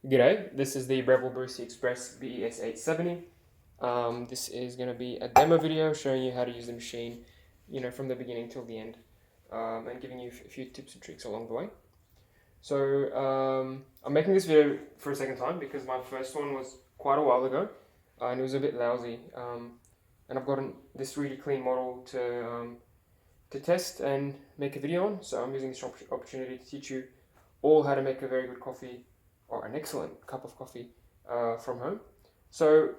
G'day, this is the Breville Barista Express BES870. This is going to be a demo video showing you how to use the machine, from the beginning till the end, and giving you a few tips and tricks along the way. So I'm making this video for a second time because my first one was quite a while ago, and it was a bit lousy. And I've gotten this really clean model to test and make a video on. So I'm using this opportunity to teach you all how to make a very good coffee, or an excellent cup of coffee from home. So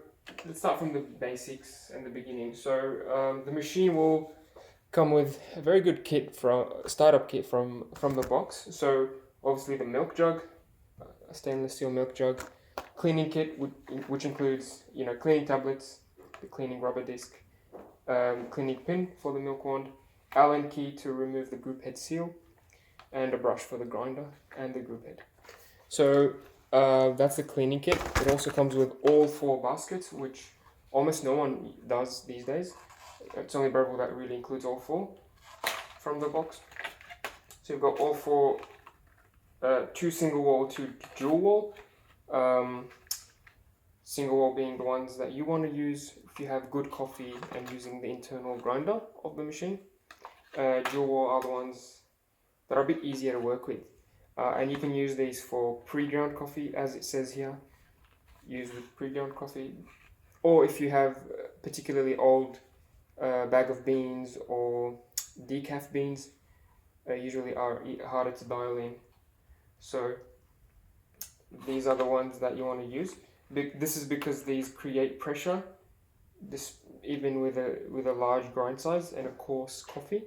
let's start from the basics and the beginning. So the machine will come with a very good startup kit from the box. So obviously the milk jug, a stainless steel milk jug, cleaning kit which includes cleaning tablets, the cleaning rubber disc, cleaning pin for the milk wand, Allen key to remove the group head seal, and a brush for the grinder and the group head. So that's the cleaning kit. It also comes with all 4 baskets, which almost no one does these days. It's only Breville that really includes all 4 from the box. So you've got all 4, 2 single wall, 2 dual wall. Single wall being the ones that you want to use if you have good coffee and using the internal grinder of the machine. Dual wall are the ones that are a bit easier to work with. And you can use these for pre-ground coffee, as it says here. Use with pre-ground coffee. Or if you have particularly old bag of beans or decaf beans, usually are harder to dial in. So these are the ones that you want to use. This is because these create pressure, even with a large grind size and a coarse coffee,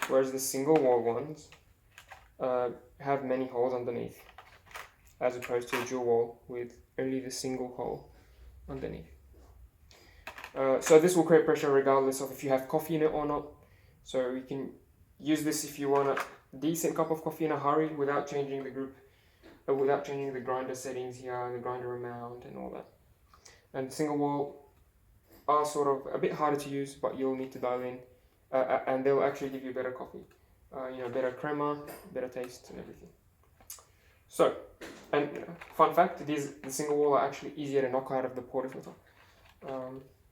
whereas the single wall ones have many holes underneath, as opposed to a dual wall with only the single hole underneath. So this will create pressure regardless of if you have coffee in it or not. So you can use this if you want a decent cup of coffee in a hurry without changing the group, without changing the grinder settings here, the grinder amount and all that. And single wall are sort of a bit harder to use, but you'll need to dial in, and they'll actually give you better coffee. Better crema, better taste and everything. So, and fun fact, the single wall are actually easier to knock out of the portafilter,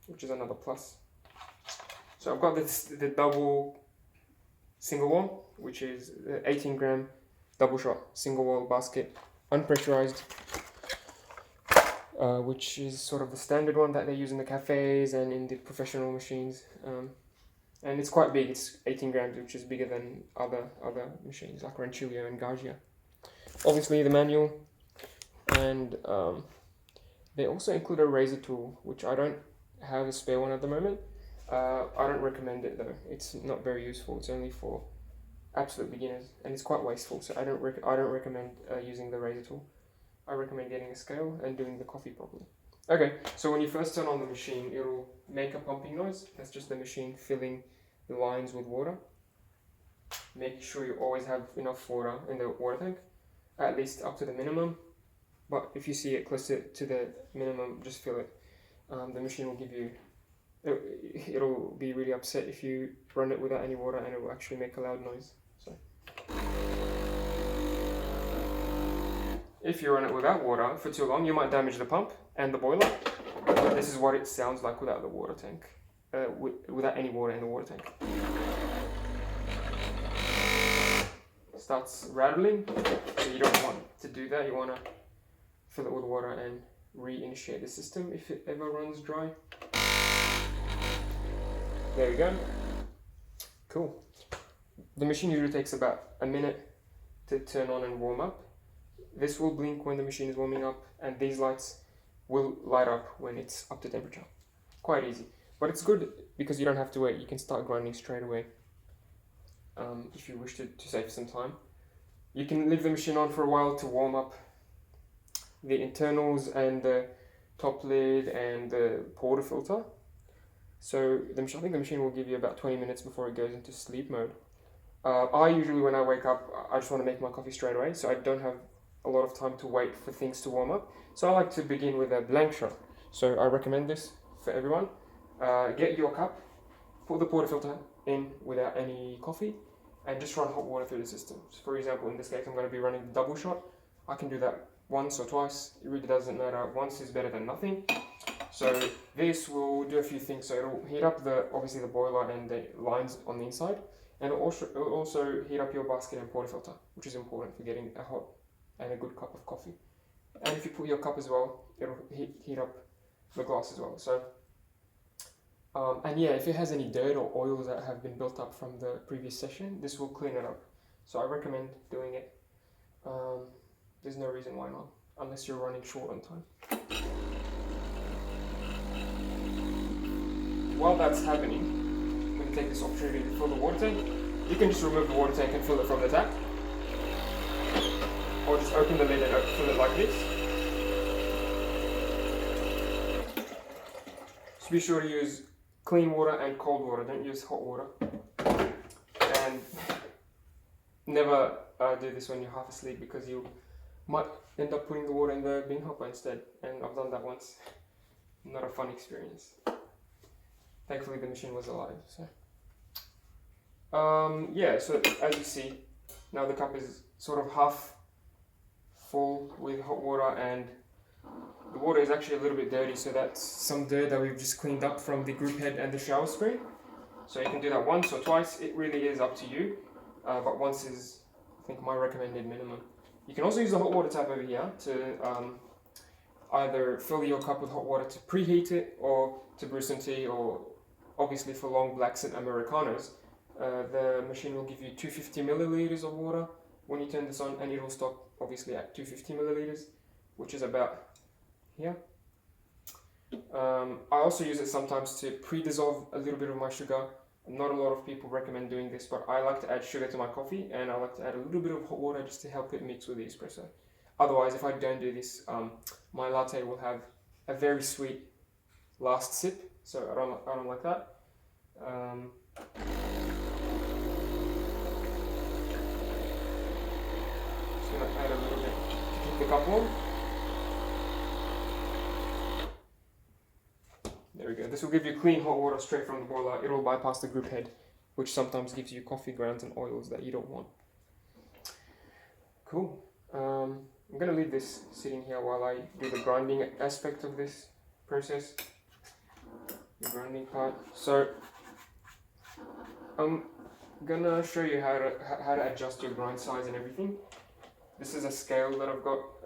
which is another plus. So I've got the double single wall, which is 18 gram double shot single wall basket, unpressurized, which is sort of the standard one that they use in the cafes and in the professional machines. And it's quite big. It's 18 grams, which is bigger than other machines like Rancilio and Gargia. Obviously the manual, and they also include a razor tool, which I don't have a spare one at the moment. I don't recommend it though. It's not very useful. It's only for absolute beginners, and it's quite wasteful. So I don't recommend using the razor tool. I recommend getting a scale and doing the coffee properly. Okay, so when you first turn on the machine, it'll make a pumping noise. That's just the machine filling the lines with water. Making sure you always have enough water in the water tank, at least up to the minimum. But if you see it close to the minimum, just fill it. The machine will give you, it'll be really upset if you run it without any water, and it will actually make a loud noise. So if you run it without water for too long, you might damage the pump and the boiler. But this is what it sounds like without the water tank, without any water in the water tank. It starts rattling, so you don't want to do that. You want to fill it with water and reinitiate the system if it ever runs dry. There we go. Cool. The machine usually takes about a minute to turn on and warm up. This will blink when the machine is warming up, and these lights will light up when it's up to temperature. Quite easy. But it's good because you don't have to wait. You can start grinding straight away if you wish to save some time. You can leave the machine on for a while to warm up the internals and the top lid and the portafilter. So I think the machine will give you about 20 minutes before it goes into sleep mode. I usually, when I wake up, I just want to make my coffee straight away, so I don't have a lot of time to wait for things to warm up. So I like to begin with a blank shot. So I recommend this for everyone. Get your cup, put the portafilter in without any coffee, and just run hot water through the system. So for example, in this case, I'm going to be running double shot. I can do that once or twice. It really doesn't matter. Once is better than nothing. So this will do a few things. So it'll heat up obviously the boiler and the lines on the inside, and it'll also heat up your basket and portafilter, which is important for getting a hot and a good cup of coffee. And if you put your cup as well, it'll heat up the glass as well. So and yeah, if it has any dirt or oils that have been built up from the previous session, this will clean it up. So I recommend doing it. There's no reason why not, unless you're running short on time. While that's happening, I'm going to take this opportunity to fill the water tank. You can just remove the water tank and fill it from the tap, or just open the lid and fill it like this. So be sure to use clean water and cold water, don't use hot water. And never do this when you're half asleep, because you might end up putting the water in the bean hopper instead, and I've done that once. Not a fun experience. Thankfully the machine was alive. So yeah, so as you see, now the cup is sort of half full with hot water, and the water is actually a little bit dirty, so that's some dirt that we've just cleaned up from the group head and the shower screen. So you can do that once or twice, it really is up to you, but once is, I think, my recommended minimum. You can also use the hot water tap over here to either fill your cup with hot water to preheat it, or to brew some tea, or obviously for long blacks and Americanos. The machine will give you 250 milliliters of water when you turn this on, and it will stop obviously at 250 milliliters, which is about here. I also use it sometimes to pre-dissolve a little bit of my sugar. Not a lot of people recommend doing this, but I like to add sugar to my coffee, and I like to add a little bit of hot water just to help it mix with the espresso. Otherwise, if I don't do this, my latte will have a very sweet last sip, so I don't like that. Just gonna add a little bit to keep the cup warm. There we go. This will give you clean hot water straight from the boiler. It will bypass the group head, which sometimes gives you coffee grounds and oils that you don't want. Cool. I'm going to leave this sitting here while I do the grinding aspect of this process. The grinding part. So I'm going to show you how to adjust your grind size and everything. This is a scale that I've got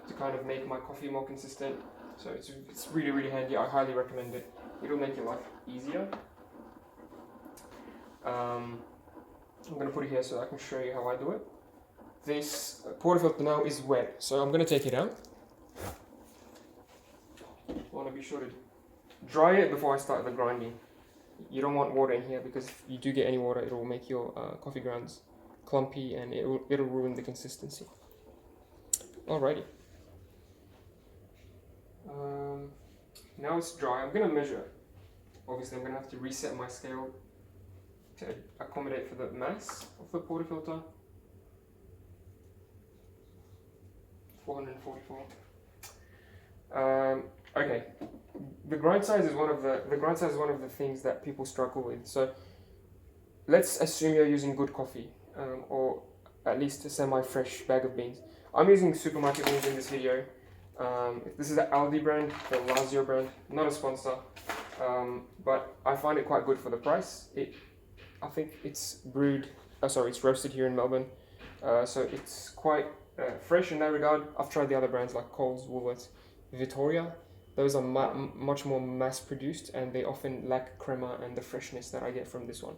to kind of make my coffee more consistent. So it's really, really handy. I highly recommend it. It'll make your life easier. I'm going to put it here so I can show you how I do it. This portafilter now is wet, so I'm going to take it out. I want to be sure to dry it before I start the grinding. You don't want water in here, because if you do get any water, it will make your coffee grounds clumpy, and it'll ruin the consistency. Alrighty. Now it's dry. I'm going to measure. Obviously, I'm going to have to reset my scale to accommodate for the mass of the portafilter. 444. Okay. The grind size is one of the things that people struggle with. So let's assume you're using good coffee, or at least a semi-fresh bag of beans. I'm using supermarket beans in this video. This is the Aldi brand, the Lazio brand, not a sponsor, but I find it quite good for the price. I think it's it's roasted here in Melbourne, so it's quite fresh in that regard. I've tried the other brands like Coles, Woolworths, Victoria. Those are much more mass produced, and they often lack crema and the freshness that I get from this one.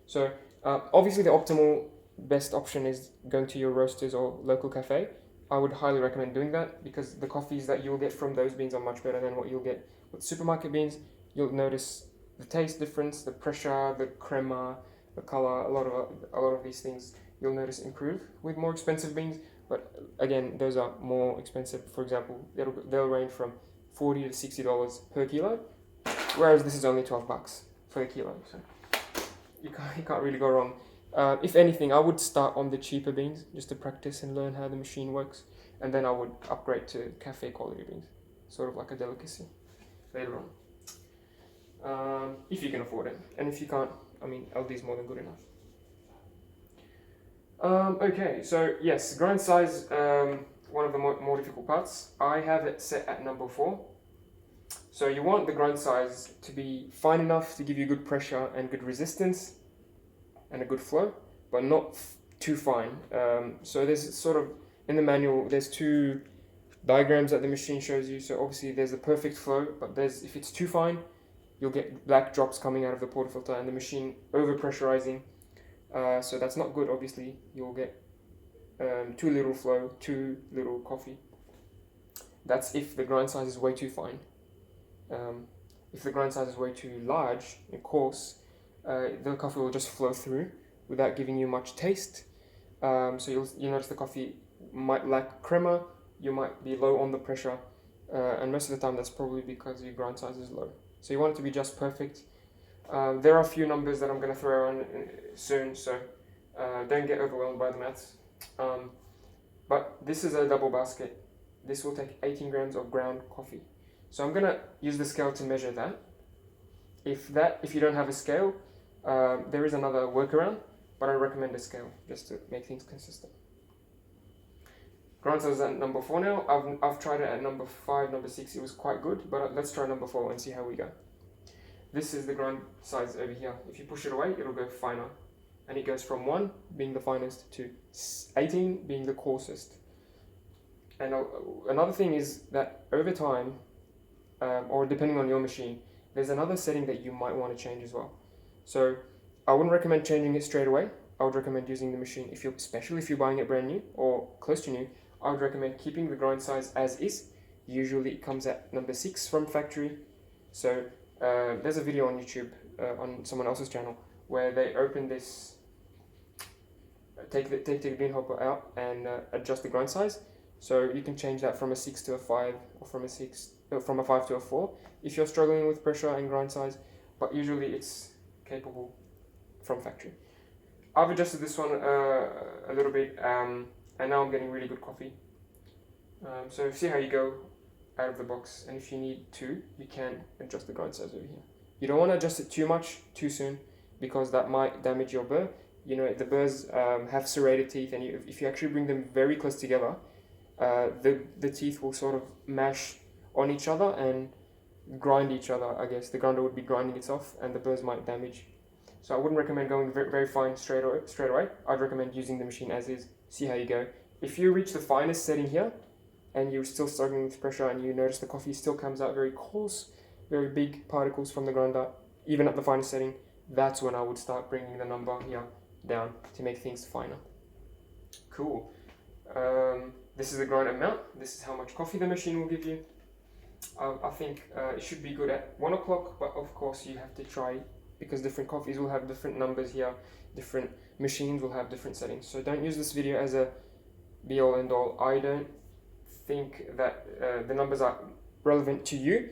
So obviously the optimal best option is going to your roasters or local cafe. I would highly recommend doing that, because the coffees that you'll get from those beans are much better than what you'll get with supermarket beans. You'll notice the taste difference, the pressure, the crema, the color, a lot of these things you'll notice improve with more expensive beans. But again, those are more expensive. For example, they'll range from $40 to $60 per kilo, whereas this is only $12 for the kilo. So you can't really go wrong. If anything, I would start on the cheaper beans just to practice and learn how the machine works, and then I would upgrade to cafe quality beans, sort of like a delicacy later on. If you can afford it, and if you can't, I mean, LD is more than good enough. Okay, so yes, grind size, one of the more difficult parts. I have it set at number 4. So you want the grind size to be fine enough to give you good pressure and good resistance and a good flow, but not too fine. So there's sort of, in the manual, there's 2 diagrams that the machine shows you. So obviously there's a perfect flow, but if it's too fine, you'll get black drops coming out of the portafilter and the machine over pressurizing. So that's not good. Obviously you'll get too little flow, too little coffee. That's if the grind size is way too fine. If the grind size is way too large and coarse, the coffee will just flow through without giving you much taste. So you'll notice the coffee might lack crema, you might be low on the pressure, and most of the time that's probably because your grind size is low. So you want it to be just perfect. There are a few numbers that I'm going to throw on soon, so don't get overwhelmed by the maths. But this is a double basket. This will take 18 grams of ground coffee. So I'm going to use the scale to measure that. If you don't have a scale, there is another workaround, but I recommend a scale just to make things consistent. Grind size is at number 4 now. I've tried it at number 5, number 6. It was quite good, but let's try number 4 and see how we go. This is the grind size over here. If you push it away, it'll go finer. And it goes from 1 being the finest to 18 being the coarsest. And another thing is that over time, or depending on your machine, there's another setting that you might want to change as well. So I wouldn't recommend changing it straight away. I would recommend using the machine, especially if you're buying it brand new or close to new. I would recommend keeping the grind size as is. Usually it comes at number 6 from factory. So there's a video on YouTube on someone else's channel where they open this, take the bean hopper out and adjust the grind size. So you can change that from a 6 to a 5, or from a 5 to a 4 if you're struggling with pressure and grind size, but usually it's capable from factory. I've adjusted this one a little bit, and now I'm getting really good coffee. So see how you go out of the box, and if you need to, you can adjust the grind size over here. You don't want to adjust it too much too soon, because that might damage your burr. You know, the burrs have serrated teeth, and if you actually bring them very close together, the teeth will sort of mash on each other and grind each other, I guess. The grinder would be grinding itself and the burrs might damage. So I wouldn't recommend going very, very fine straight away. I'd recommend using the machine as is, see how you go. If you reach the finest setting here and you're still struggling with pressure and you notice the coffee still comes out very coarse, very big particles from the grinder, even at the finest setting, that's when I would start bringing the number here down to make things finer. Cool. This is the grind amount. This is how much coffee the machine will give you. I think it should be good at 1 o'clock, but of course you have to try, because different coffees will have different numbers here, different machines will have different settings. So don't use this video as a be all end all. I don't think that the numbers are relevant to you.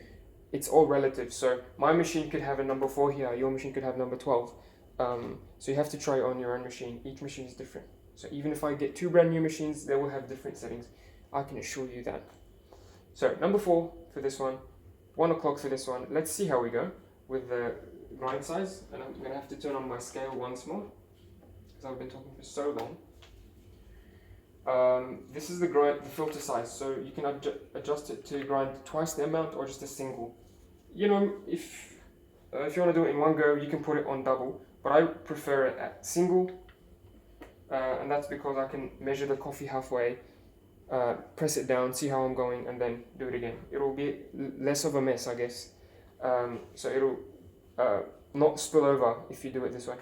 It's all relative. So my machine could have a number 4 here, your machine could have number 12. So you have to try it on your own machine. Each machine is different. So even if I get 2 brand new machines, they will have different settings. I can assure you that. So number 4 for this one, 1 o'clock for this one. Let's see how we go with the grind size. And I'm going to have to turn on my scale once more, because I've been talking for so long. This is the filter size. So you can adjust it to grind twice the amount or just a single. You know, if you want to do it in one go, you can put it on double. But I prefer it at single. And that's because I can measure the coffee halfway, press it down, see how I'm going, and then do it again. It'll be less of a mess, I guess. So it'll not spill over if you do it this way.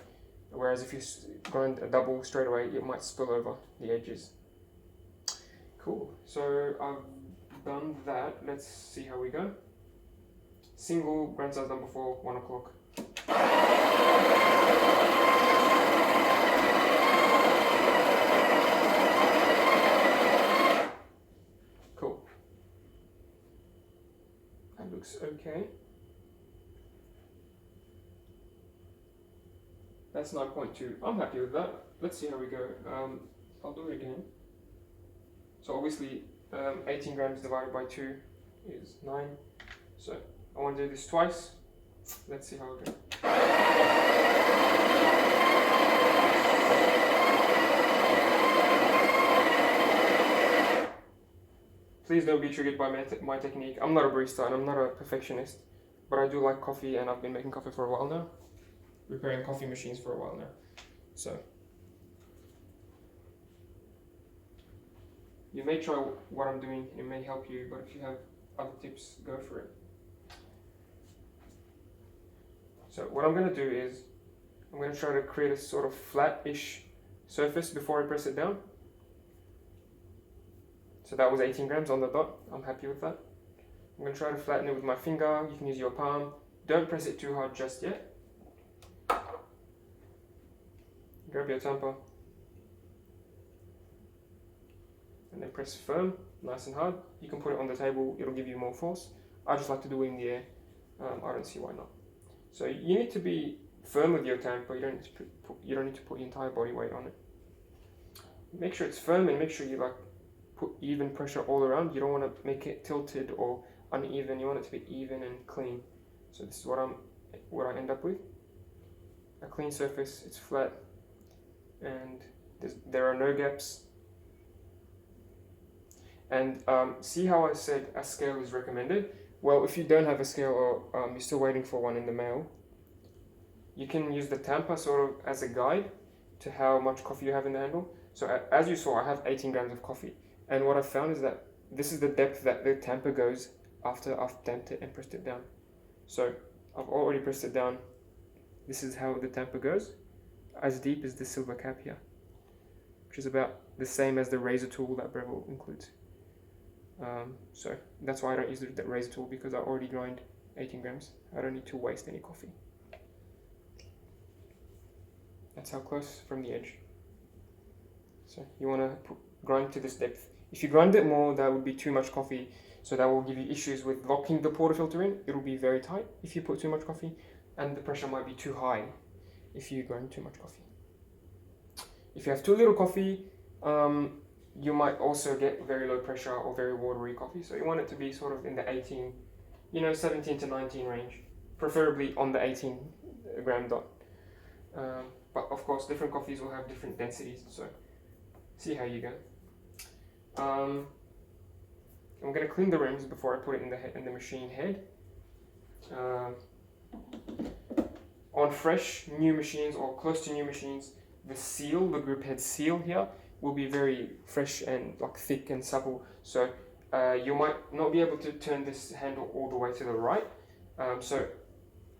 Whereas if you grind a double straight away, it might spill over the edges. Cool. So I've done that. Let's see how we go. Single, grind size number 4, 1 o'clock. Looks okay. That's 9.2. I'm happy with that. Let's see how we go. I'll do it again. So obviously 18 grams divided by 2 is 9. So I want to do this twice. Let's see how it goes. Please don't be triggered by my technique. I'm not a barista and I'm not a perfectionist, but I do like coffee and I've been making coffee for a while now. Repairing coffee machines for a while now. So you may try what I'm doing, it may help you, but if you have other tips, go for it. So what I'm going to do is, I'm going to try to create a sort of flat-ish surface before I press it down. So that was 18 grams on the dot, I'm happy with that. I'm going to try to flatten it with my finger, you can use your palm. Don't press it too hard just yet. Grab your tamper. And then press firm, nice and hard. You can put it on the table, it'll give you more force. I just like to do it in the air, I don't see why not. So you need to be firm with your tamper, you don't need to put your entire body weight on it. Make sure it's firm and make sure you put even pressure all around. You don't want to make it tilted or uneven, you want it to be even and clean. So this is what I end up with. A clean surface, it's flat, and there are no gaps. And see how I said a scale is recommended? Well, if you don't have a scale or you're still waiting for one in the mail, you can use the tamper sort of as a guide to how much coffee you have in the handle. So as you saw, I have 18 grams of coffee. And what I found is that this is the depth that the tamper goes after I've damped it and pressed it down. So I've already pressed it down. This is how the tamper goes, as deep as the silver cap here, which is about the same as the razor tool that Breville includes. So that's why I don't use the razor tool, because I already grind 18 grams. I don't need to waste any coffee. That's how close from the edge. So you want to grind to this depth. If you grind it more, that would be too much coffee, so that will give you issues with locking the portafilter in. It will be very tight if you put too much coffee, and the pressure might be too high if you grind too much coffee. If you have too little coffee, you might also get very low pressure or very watery coffee. So you want it to be sort of in the 18, 17 to 19 range, preferably on the 18 gram dot. But of course, different coffees will have different densities, so see how you go. I'm going to clean the rims before I put it in the machine head. On fresh new machines or close to new machines, the grip head seal here will be very fresh and thick and supple. So you might not be able to turn this handle all the way to the right.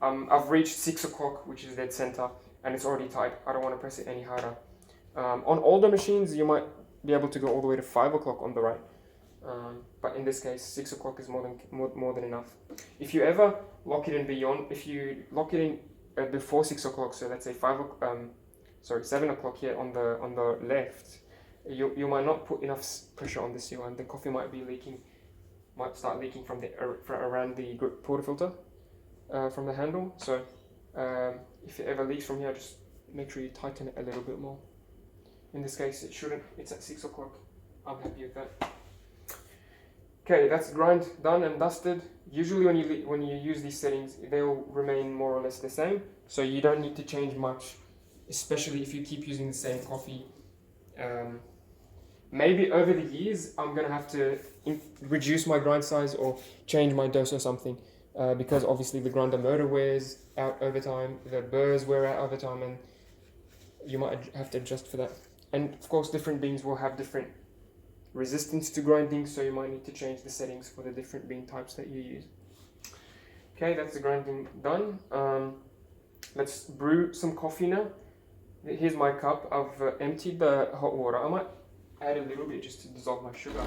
I've reached 6 o'clock, which is dead center, and it's already tight. I don't want to press it any harder. On older machines, you might be able to go all the way to 5 o'clock on the right. But in this case, 6 o'clock is more than enough. If you ever lock it in if you lock it in before 6 o'clock, so let's say 7 o'clock here on the left, you might not put enough pressure on the seal, and the coffee might start leaking from around the portafilter from the handle. So if it ever leaks from here, just make sure you tighten it a little bit more. In this case, it shouldn't. It's at 6 o'clock. I'm happy with that. Okay, that's grind done and dusted. Usually when you use these settings, they'll remain more or less the same, so you don't need to change much, especially if you keep using the same coffee. Maybe over the years, I'm going to have to reduce my grind size or change my dose or something, because obviously the grinder motor wears out over time, the burrs wear out over time, and you might have to adjust for that. And of course, different beans will have different resistance to grinding, so you might need to change the settings for the different bean types that you use. Okay, that's the grinding done. Let's brew some coffee now. Here's my cup. I've emptied the hot water. I might add a little bit just to dissolve my sugar.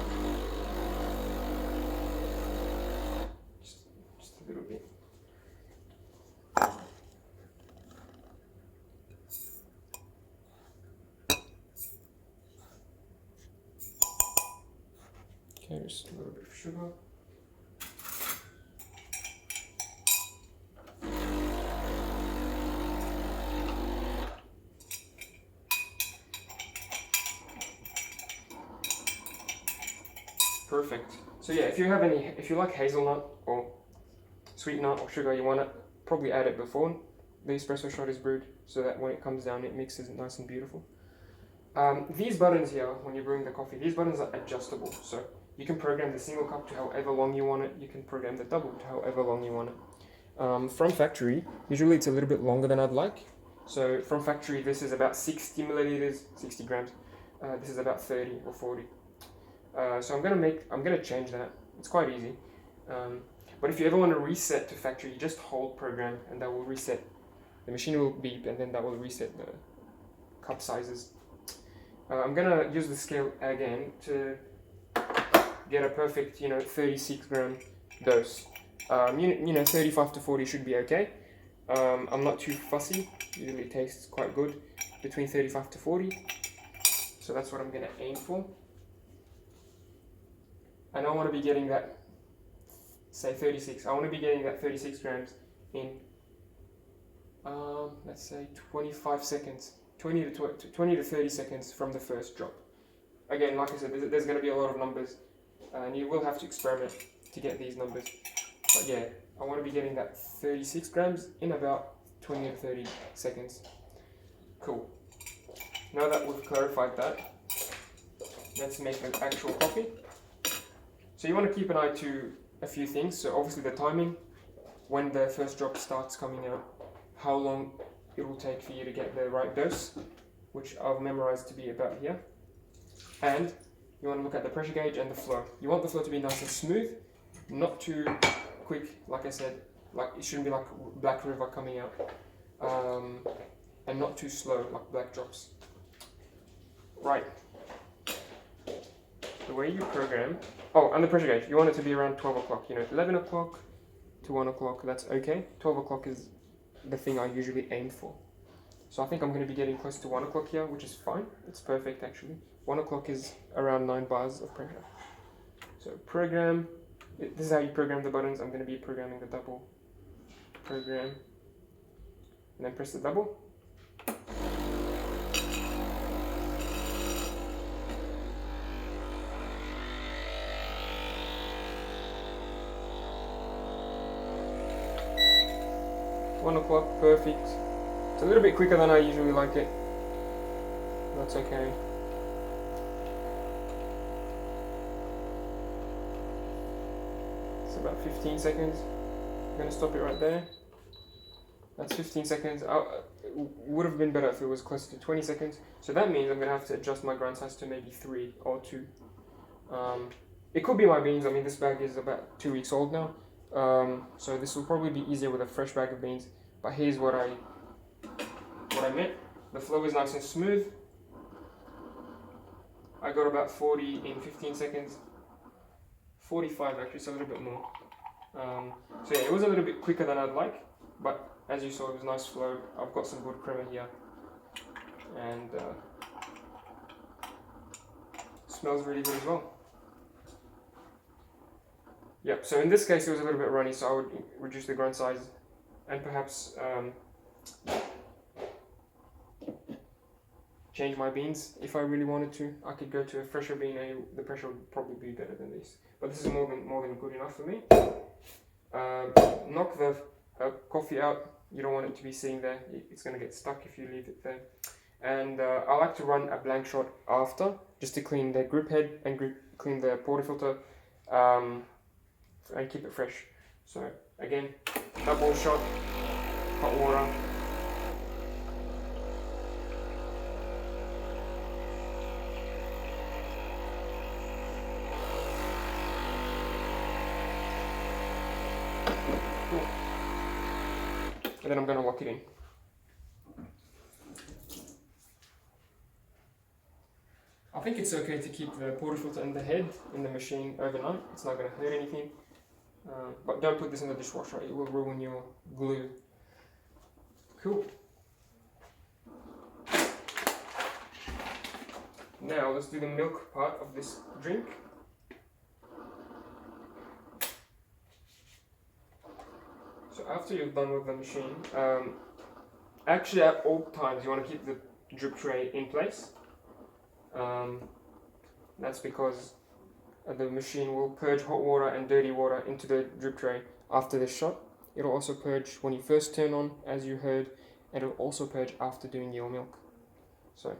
Just a little bit. Okay, just a little bit of sugar. Perfect. So yeah, if you like hazelnut or sweet nut or sugar, you want to probably add it before the espresso shot is brewed, so that when it comes down, it mixes nice and beautiful. These buttons here, when you're brewing the coffee, these buttons are adjustable. So You can program the single cup to however long you want it. You can program the double to however long you want it. From factory, usually it's a little bit longer than I'd like. So from factory, this is about 60 milliliters, 60 grams. This is about 30 or 40. So I'm gonna change that. It's quite easy. But if you ever want to reset to factory, you just hold program and that will reset. The machine will beep and then that will reset the cup sizes. I'm gonna use the scale again to get a perfect, 36 gram dose. 35 to 40 should be okay. I'm not too fussy. Usually it tastes quite good between 35 to 40. So that's what I'm gonna aim for. And I want to be getting that, say 36. I want to be getting that 36 grams in, let's say 25 seconds, 20 to 30 seconds from the first drop. Again, like I said, there's going to be a lot of numbers, and you will have to experiment to get these numbers. But yeah, I want to be getting that 36 grams in about 20 to 30 seconds. Cool. Now that we've clarified that, let's make an actual coffee. So you want to keep an eye to a few things. So obviously the timing, when the first drop starts coming out, how long it will take for you to get the right dose, which I've memorized to be about here. And you want to look at the pressure gauge and the flow. You want the flow to be nice and smooth, not too quick, like I said, like it shouldn't be like Black River coming out, and not too slow, like black drops. Right. The way you program, and the pressure gauge, you want it to be around 12 o'clock, 11 o'clock to 1 o'clock, that's okay. 12 o'clock is the thing I usually aim for. So I think I'm going to be getting close to 1 o'clock here, which is fine. It's perfect actually. 1 o'clock is around 9 bars of pressure. So program, this is how you program the buttons. I'm going to be programming the double. Program, and then press the double. One o'clock, perfect. It's a little bit quicker than I usually like it. That's okay. It's about 15 seconds. I'm gonna stop it right there. That's 15 seconds. It would have been better if it was closer to 20 seconds. So that means I'm gonna have to adjust my grind size to maybe 3 or 2. It could be my beans. I mean, this bag is about 2 weeks old now. So this will probably be easier with a fresh bag of beans. But here's what I meant. The flow is nice and smooth. I got about 40 in 15 seconds. 45 actually, so a little bit more. So yeah, it was a little bit quicker than I'd like, but as you saw, it was nice flow. I've got some good crema here, and smells really good as well. Yep, so in this case it was a little bit runny, so I would reduce the grind size and perhaps change my beans if I really wanted to. I could go to a fresher bean and the pressure would probably be better than this. But this is more than good enough for me. Knock the coffee out. You don't want it to be sitting there. It's going to get stuck if you leave it there. And I like to run a blank shot after, just to clean the grip head and clean the portafilter, and keep it fresh. So again, double shot, hot water. Cool. And then I'm going to lock it in. I think it's okay to keep the portafilter and the head in the machine overnight. It's not going to hurt anything. But don't put this in the dishwasher, it will ruin your glue. Cool. Now let's do the milk part of this drink. So after you're done with the machine, actually at all times you want to keep the drip tray in place. That's because the machine will purge hot water and dirty water into the drip tray after this shot. It'll also purge when you first turn on, as you heard, and it'll also purge after doing your milk. So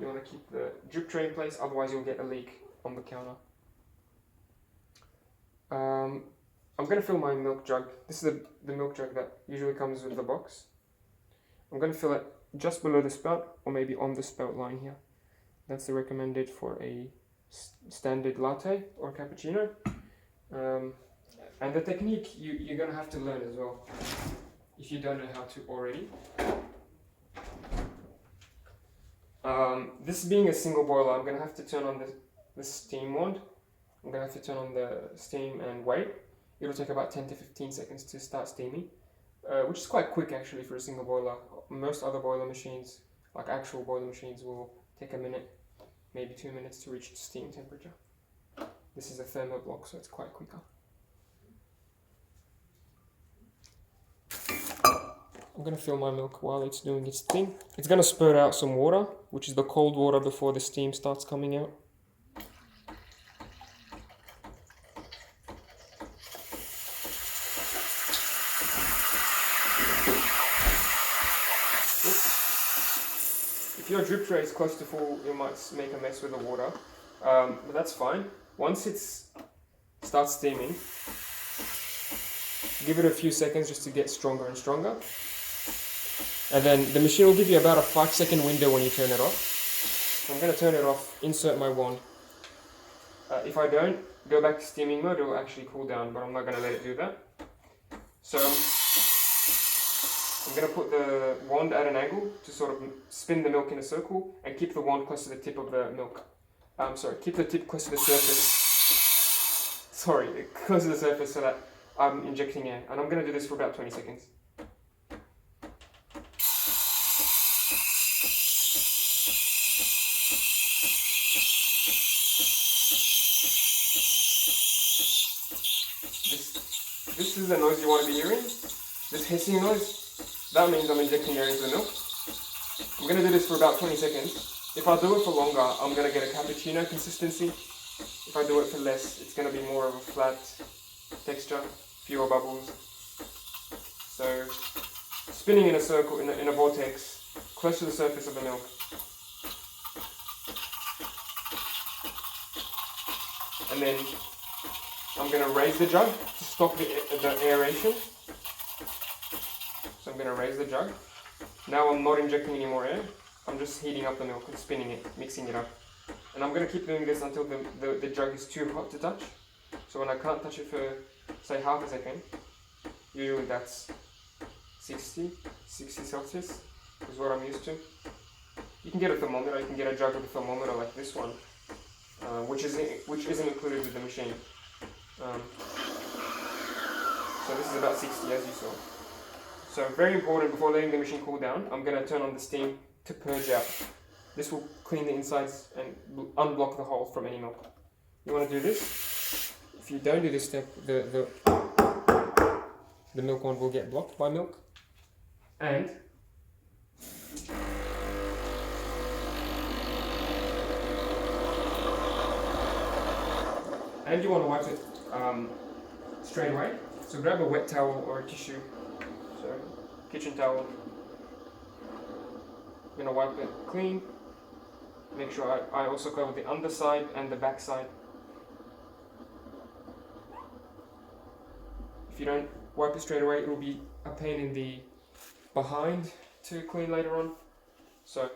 you want to keep the drip tray in place, otherwise you'll get a leak on the counter. I'm going to fill my milk jug. This is the milk jug that usually comes with the box. I'm going to fill it just below the spout, or maybe on the spout line here. That's the recommended for a standard latte or cappuccino. And the technique you're going to have to learn as well, if you don't know how to already. This being a single boiler, I'm going to have to turn on the steam wand. I'm going to have to turn on the steam and wait. It'll take about 10 to 15 seconds to start steaming, which is quite quick actually for a single boiler. Most other boiler machines, like actual boiler machines, will take a minute, maybe 2 minutes to reach steam temperature. This is a thermo block, so it's quite quicker. I'm going to fill my milk while it's doing its thing. It's going to spurt out some water, which is the cold water before the steam starts coming out. If your drip tray is close to full, you might make a mess with the water, but that's fine. Once it starts steaming, give it a few seconds just to get stronger and stronger. And then the machine will give you about a 5-second window when you turn it off. So I'm going to turn it off, insert my wand. If I don't go back to steaming mode, it will actually cool down, but I'm not going to let it do that. So I'm going to put the wand at an angle to sort of spin the milk in a circle and keep the wand close to the tip of the milk. Keep the tip close to the surface. Close to the surface so that I'm injecting air. And I'm going to do this for about 20 seconds. This is the noise you want to be hearing. This hissing noise, that means I'm injecting air into the milk. I'm going to do this for about 20 seconds. If I do it for longer, I'm going to get a cappuccino consistency. If I do it for less, it's going to be more of a flat texture, fewer bubbles. So, spinning in a circle, in a vortex, close to the surface of the milk. And then I'm going to raise the jug to stop the aeration. So I'm going to raise the jug. Now I'm not injecting any more air. I'm just heating up the milk and spinning it, mixing it up. And I'm going to keep doing this until the jug is too hot to touch. So when I can't touch it for, say, half a second, usually that's 60 Celsius is what I'm used to. You can get a thermometer, you can get a jug with a thermometer like this one, which isn't included with the machine. So this is about 60 as you saw. So very important, before letting the machine cool down, I'm going to turn on the steam to purge out. This will clean the insides and unblock the hole from any milk. You want to do this. If you don't do this step, the milk wand will get blocked by milk. And you want to wipe it straight away. So grab a wet towel or a tissue, so kitchen towel. I'm going to wipe it clean. Make sure I also cover the underside and the back side. If you don't wipe it straight away, it will be a pain in the behind to clean later on. So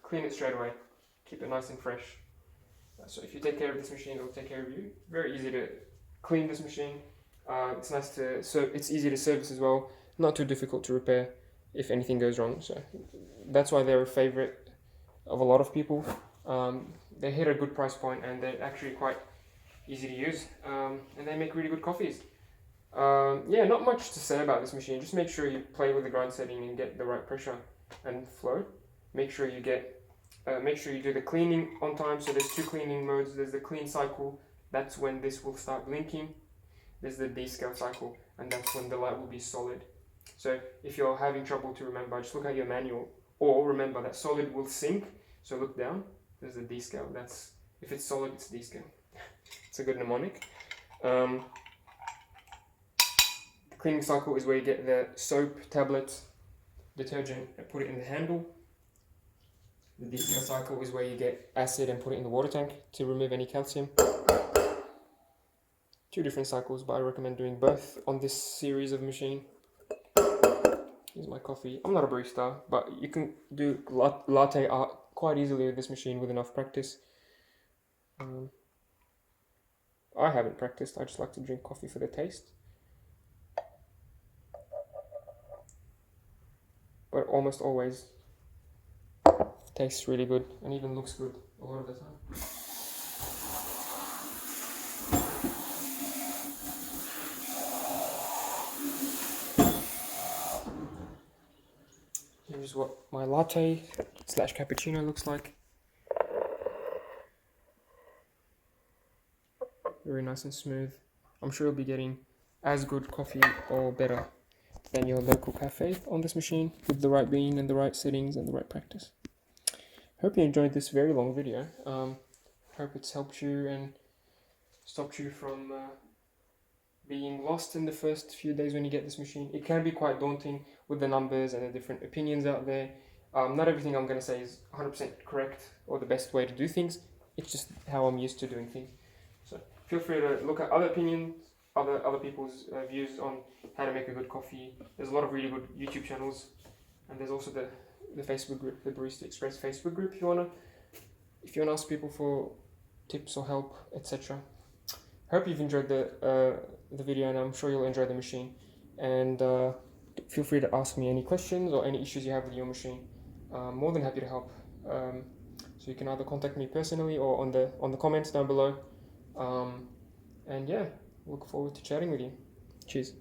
clean it straight away. Keep it nice and fresh. So if you take care of this machine, it will take care of you. Very easy to clean this machine. It's easy to service as well. Not too difficult to repair if anything goes wrong. So that's why they're a favorite of a lot of people. They hit a good price point and they're actually quite easy to use. And they make really good coffees. Not much to say about this machine. Just make sure you play with the grind setting and get the right pressure and flow. Make sure you do the cleaning on time. So there's two cleaning modes. There's the clean cycle. That's when this will start blinking. There's the descale cycle, and that's when the light will be solid. So if you're having trouble to remember, just look at your manual, or remember that solid will sink. So look down. There's the descale. That's if it's solid, it's descale. It's a good mnemonic. The cleaning cycle is where you get the soap, tablet, detergent, and put it in the handle. The descale cycle is where you get acid and put it in the water tank to remove any calcium. 2 different cycles, but I recommend doing both on this series of machine. Here's my coffee. I'm not a barista, but you can do latte art quite easily with this machine with enough practice. I haven't practiced, I just like to drink coffee for the taste. But almost always tastes really good and even looks good a lot of the time. Here's what my latte / cappuccino looks like. Very nice and smooth. I'm sure you'll be getting as good coffee or better than your local cafe on this machine with the right bean and the right settings and the right practice. Hope you enjoyed this very long video. Hope it's helped you and stopped you from being lost in the first few days when you get this machine. It can be quite daunting with the numbers and the different opinions out there. Not everything I'm going to say is 100% correct or the best way to do things. It's just how I'm used to doing things. So feel free to look at other opinions, other people's views on how to make a good coffee. There's a lot of really good YouTube channels, and there's also the Facebook group, the Barista Express Facebook group, if you wanna ask people for tips or help, etc. Hope you've enjoyed the video, and I'm sure you'll enjoy the machine. And feel free to ask me any questions or any issues you have with your machine. I'm more than happy to help. So you can either contact me personally or on the comments down below. And yeah, look forward to chatting with you. Cheers.